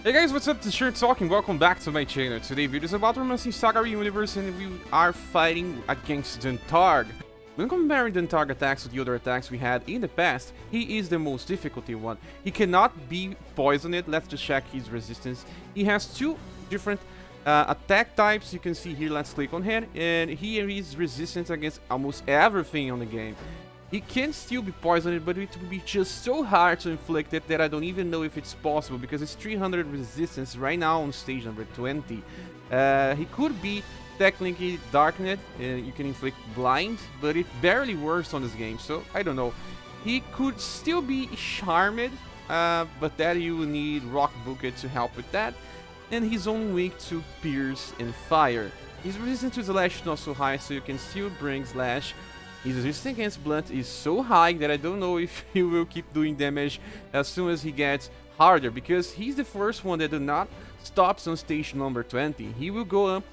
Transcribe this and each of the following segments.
Hey guys, what's up? This is ScherBR, welcome back to my channel. Today's video is about romancing SaGa universe and we are fighting against Dantarg. When comparing Dantarg attacks with the other attacks we had in the past, he is the most difficulty one. He cannot be poisoned. Let's just check his resistance. He has two different attack types. You can see here, let's click on him, and he is resistant against almost everything on the game. He can still be poisoned, but it will be just so hard to inflict it that I don't even know if it's possible, because it's 300 resistance right now on stage number 20. He could be technically darkened, you can inflict blind, but it barely works on this game, so I don't know. He could still be charmed, but that you will need Rock Bucket to help with that, and he's only weak to Pierce and Fire. His resistance to Slash is not so high, so you can still bring Slash. His resistance against Blunt is so high that I don't know if he will keep doing damage as soon as he gets harder, because he's the first one that do not stops on stage number 20. He will go up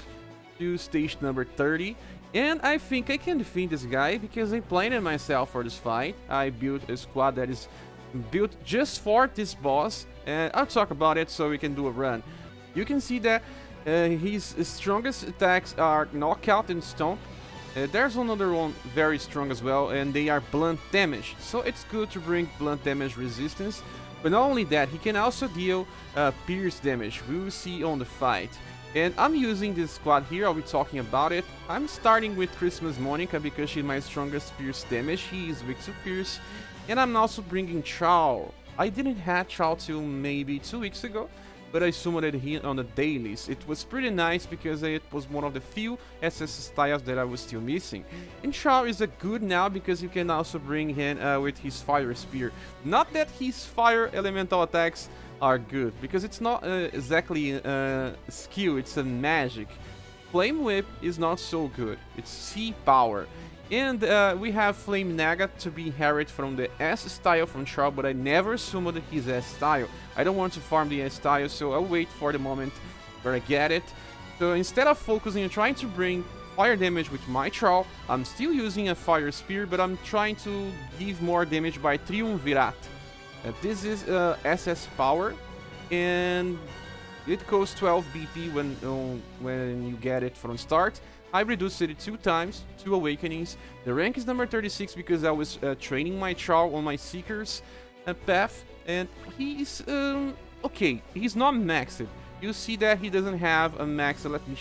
to stage number 30, and I think I can defeat this guy because I planned it myself for this fight. I built a squad that is built just for this boss, and I'll talk about it so we can do a run. You can see that his strongest attacks are Knockout and Stomp. There's another one very strong as well, and they are blunt damage, so it's good to bring blunt damage resistance. But not only that, he can also deal pierce damage. We will see on the fight. And I'm using this squad here, I'll be talking about it. I'm starting with Christmas Monica because she's my strongest pierce damage. He is weak to pierce. And I'm also bringing Chow. I didn't have Chow till maybe 2 weeks ago, but I summoned him on the dailies. It was pretty nice because it was one of the few SS styles that I was still missing. And Chow is a good now because you can also bring him with his Fire Spear. Not that his fire elemental attacks are good, because it's not exactly a skill, it's a magic. Flame Whip is not so good, it's Sea Power. And we have Flame Naga to be inherited from the S style from Chow, but I never summoned his S style. I don't want to farm the S style, so I'll wait for the moment where I get it. So instead of focusing on trying to bring fire damage with my Chow, I'm still using a Fire Spear, but I'm trying to give more damage by Triumvirat. This is SS power, and it costs 12 BP when you get it from start. I reduced it 2 times, 2 awakenings. The rank is number 36 because I was training my Chow on my Seeker's path, and he's okay. He's not maxed. You see that he doesn't have a max. Let me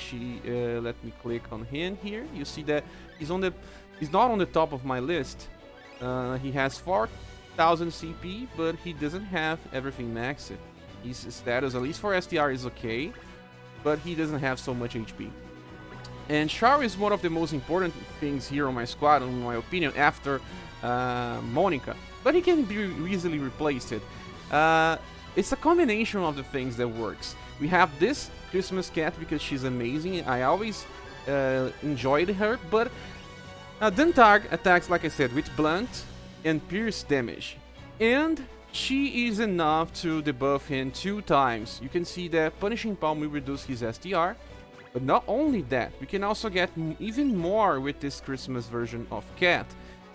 click on him here. You see that he's not on the top of my list. He has 4,000 CP, but he doesn't have everything maxed. His status, at least for STR, is okay, but he doesn't have so much HP. And Chow is one of the most important things here on my squad, in my opinion, after Monica. But he can be easily replaced. It's a combination of the things that works. We have this Christmas Cat because she's amazing. I always enjoyed her. But Dantarg attacks, like I said, with blunt and pierce damage. And she is enough to debuff him 2 times. You can see that Punishing Palm will reduce his STR. But not only that, we can also get even more with this Christmas version of Cat,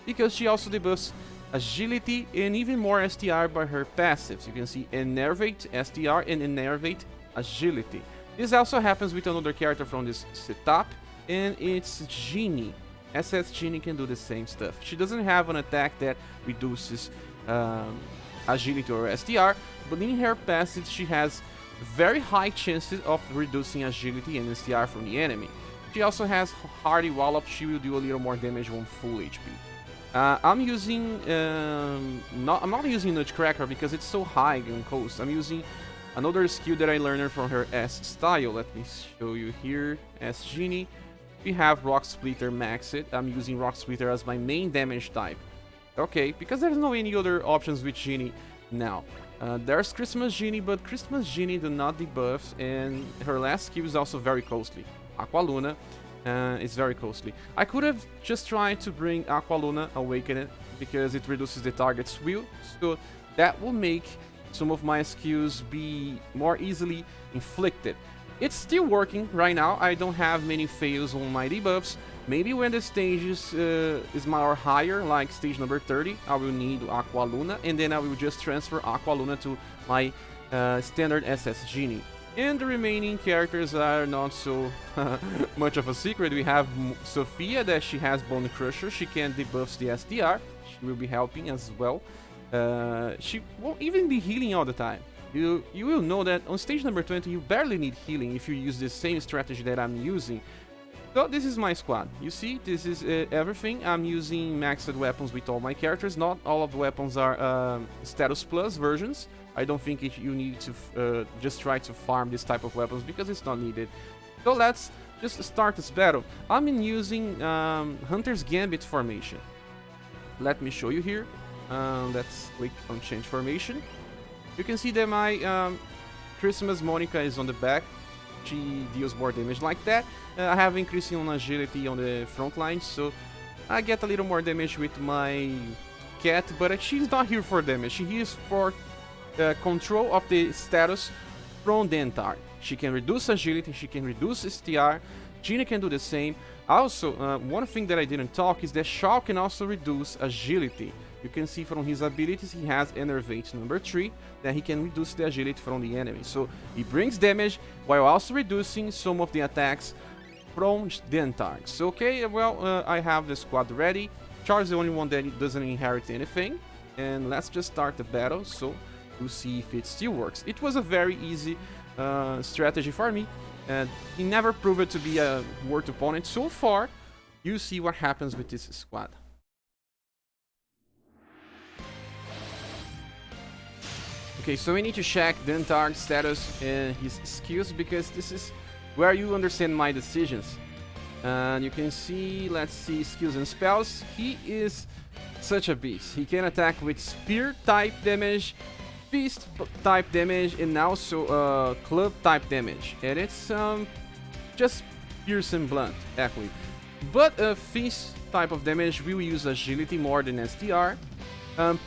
because she also debuffs agility and even more STR by her passives. You can see Enervate STR and Enervate agility. This also happens with another character from this setup, and it's Genie. SS Genie can do the same stuff. She doesn't have an attack that reduces agility or STR, but in her passives she has very high chances of reducing agility and STR from the enemy. She also has Hardy Wallop. She will do a little more damage on full HP. I'm not using Nutcracker because it's so high on cost. I'm using another skill that I learned from her S style. Let me show you here. S Genie. We have Rock Splitter maxed. I'm using Rock Splitter as my main damage type. Okay, because there's no any other options with Genie now. There's Christmas Genie, but Christmas Genie do not debuff, and her last skill is also very costly. Aqua Luna is very costly. I could have just tried to bring Aqua Luna Awakened because it reduces the target's will, so that will make some of my skills be more easily inflicted. It's still working right now. I don't have many fails on my debuffs. Maybe when the stages is more higher, like stage number 30, I will need Aqua Luna, and then I will just transfer Aqua Luna to my standard SS Genie. And the remaining characters are not so much of a secret. We have Sophia, that she has Bone Crusher. She can debuff the SDR. She will be helping as well. She won't even be healing all the time. You will know that on stage number 20 you barely need healing if you use the same strategy that I'm using. So this is my squad. You see, this is everything. I'm using maxed weapons with all my characters. Not all of the weapons are status plus versions. I don't think you need to just try to farm this type of weapons because it's not needed. So let's just start this battle. I'm using Hunter's Gambit formation. Let me show you here. Let's click on change formation. You can see that my Christmas Monica is on the back. She deals more damage like that. I have increasing on agility on the front line, so I get a little more damage with my cat, but she's not here for damage. She is for control of the status from Dantarg. She can reduce agility, she can reduce STR. Gina can do the same. Also, one thing that I didn't talk is that Shaw can also reduce agility. You can see from his abilities he has Enervate number 3, that he can reduce the agility from the enemy. So he brings damage while also reducing some of the attacks from Dantarg. So okay, well, I have the squad ready. Char's the only one that doesn't inherit anything. And let's just start the battle, so we'll see if it still works. It was a very easy strategy for me, and he never proved to be a worth opponent so far. You see what happens with this squad. Okay, so we need to check Dantarg's status and his skills, because this is where you understand my decisions. And you can see, let's see, skills and spells. He is such a beast. He can attack with spear type damage, fist type damage, and also club type damage. And it's just pierce and blunt, actually. But fist type of damage will use agility more than STR.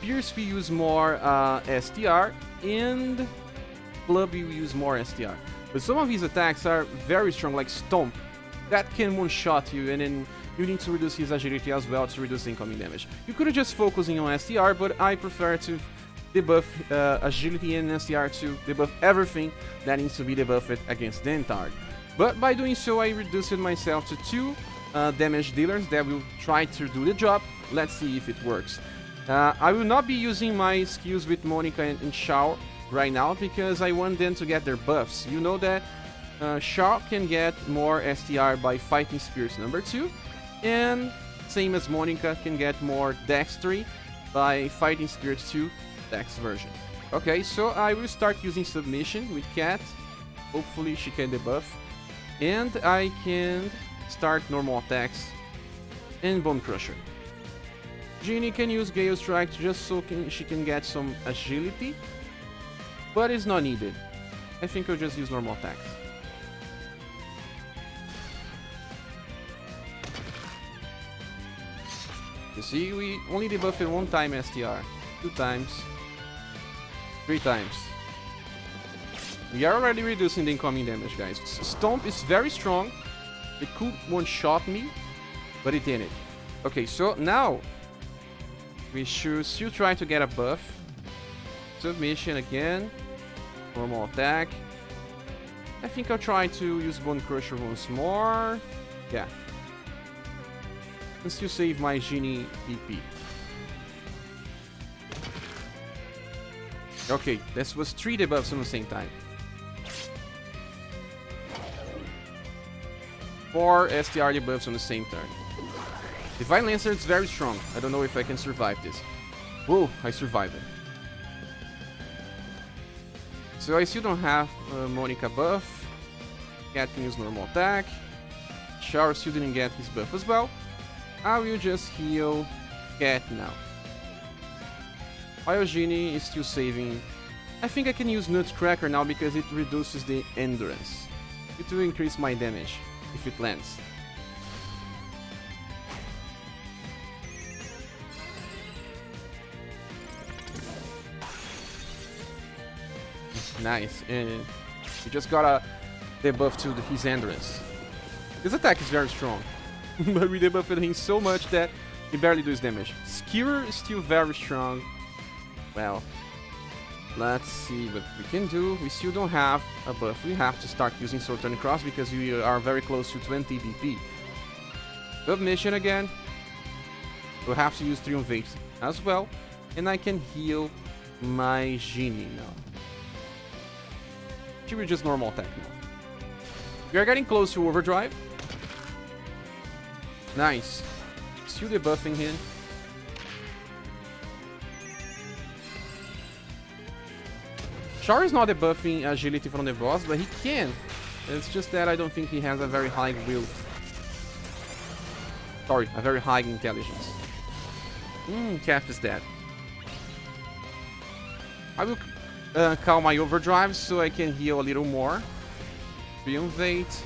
Pierce will use more STR, and club will use more STR. But some of his attacks are very strong, like Stomp. That can one-shot you, and then you need to reduce his agility as well to reduce incoming damage. You could just focusing on STR, but I prefer to debuff agility and STR to debuff everything that needs to be debuffed against Dantarg. But by doing so, I reduced myself to 2 damage dealers that will try to do the job. Let's see if it works. I will not be using my skills with Monica and Shao right now, because I want them to get their buffs. You know that Shao can get more STR by fighting Spears number 2, and same as Monica can get more Dexterity by fighting Spears 2 Dex version. Okay, so I will start using Submission with Cat. Hopefully she can debuff, and I can start normal attacks and Bone Crusher. Genie can use Gale Strike just so she can get some agility, but it's not needed. I think I'll just use normal attacks. You see, we only debuffed 1 time STR, 2 times, 3 times. We are already reducing the incoming damage, guys. Stomp is very strong. It could one-shot me, but it didn't. Okay, so now we should still try to get a buff. Submission again. Normal attack. I think I'll try to use Bone Crusher once more. Yeah. And still save my Genie EP. Okay, this was 3 debuffs at the same time. 4 STR debuffs on the same turn. Divine Lancer is very strong. I don't know if I can survive this. Whoa, I survived it. So I still don't have Monica buff. Cat can use normal attack. Char still didn't get his buff as well. I will just heal Cat now. While Genie is still saving. I think I can use Nutcracker now because it reduces the endurance. It will increase my damage if it lands. Nice, and he just got a debuff to his endurance. His attack is very strong, but we debuffed him so much that he barely does damage. Skewer is still very strong. Well, Let's see what we can do. We still don't have a buff. We have to start using Sword Turn Cross because we are very close to 20 BP. Submission again. We'll have to use Triumvirate as well. And I can heal my Genie now. Should be just normal attack now. We are getting close to Overdrive. Nice. Still debuffing him. Char is not debuffing agility from the boss, but he can. It's just that I don't think he has a very high will. Sorry, a very high intelligence. Calf is dead. I will call my Overdrive so I can heal a little more. Triumvirate.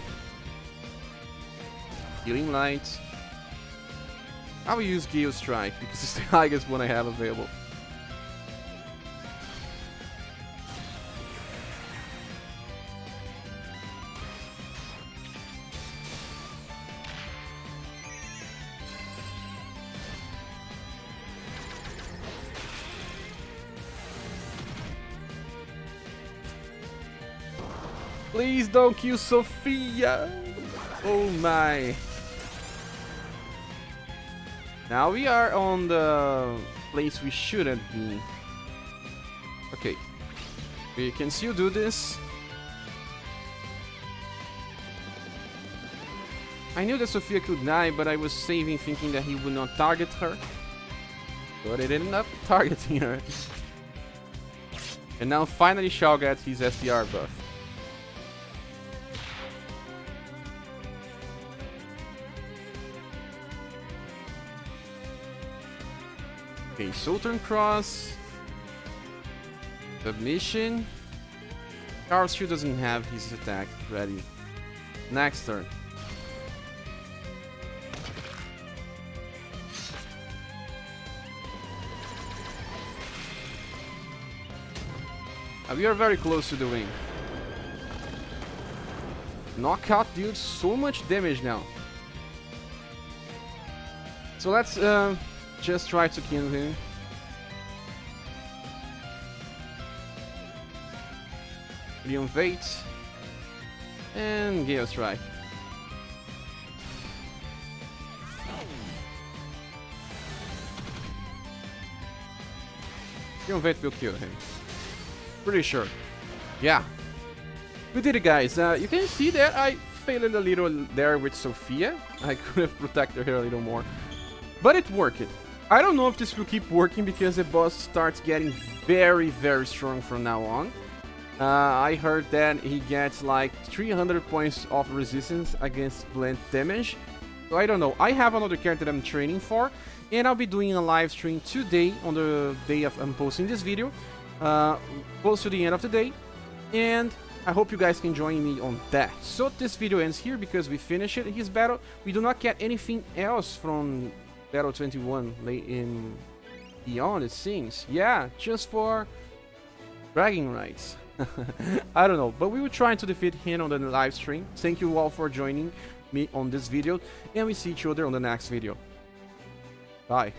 Healing Light. I will use Gale Strike because it's the highest one I have available. Please don't kill Sophia! Oh my! Now we are on the place we shouldn't be. Okay. We can still do this. I knew that Sophia could die, but I was saving thinking that he would not target her. But it ended up targeting her. And now finally Shao gets his SDR buff. Okay, Soul Turn Cross. Submission. Carl still doesn't have his attack ready. Next turn. We are very close to the win. Knockout deals so much damage now. So let's just try to kill him. Triumvirate and Gale Strike. Triumvirate will kill him. Pretty sure. Yeah. We did it, guys. You can see that I failed a little there with Sophia. I could have protected her a little more. But it worked. I don't know if this will keep working because the boss starts getting very, very strong from now on. I heard that he gets like 300 points of resistance against blend damage. So I don't know. I have another character that I'm training for. And I'll be doing a live stream today on the day of I'm posting this video. Close to the end of the day, and I hope you guys can join me on that. So this video ends here because we finished his battle. We do not get anything else from Battle 21 late in beyond, it seems. Yeah, just for bragging rights. I don't know, but we will try to defeat him on the live stream. Thank you all for joining me on this video, and we see each other on the next video. Bye.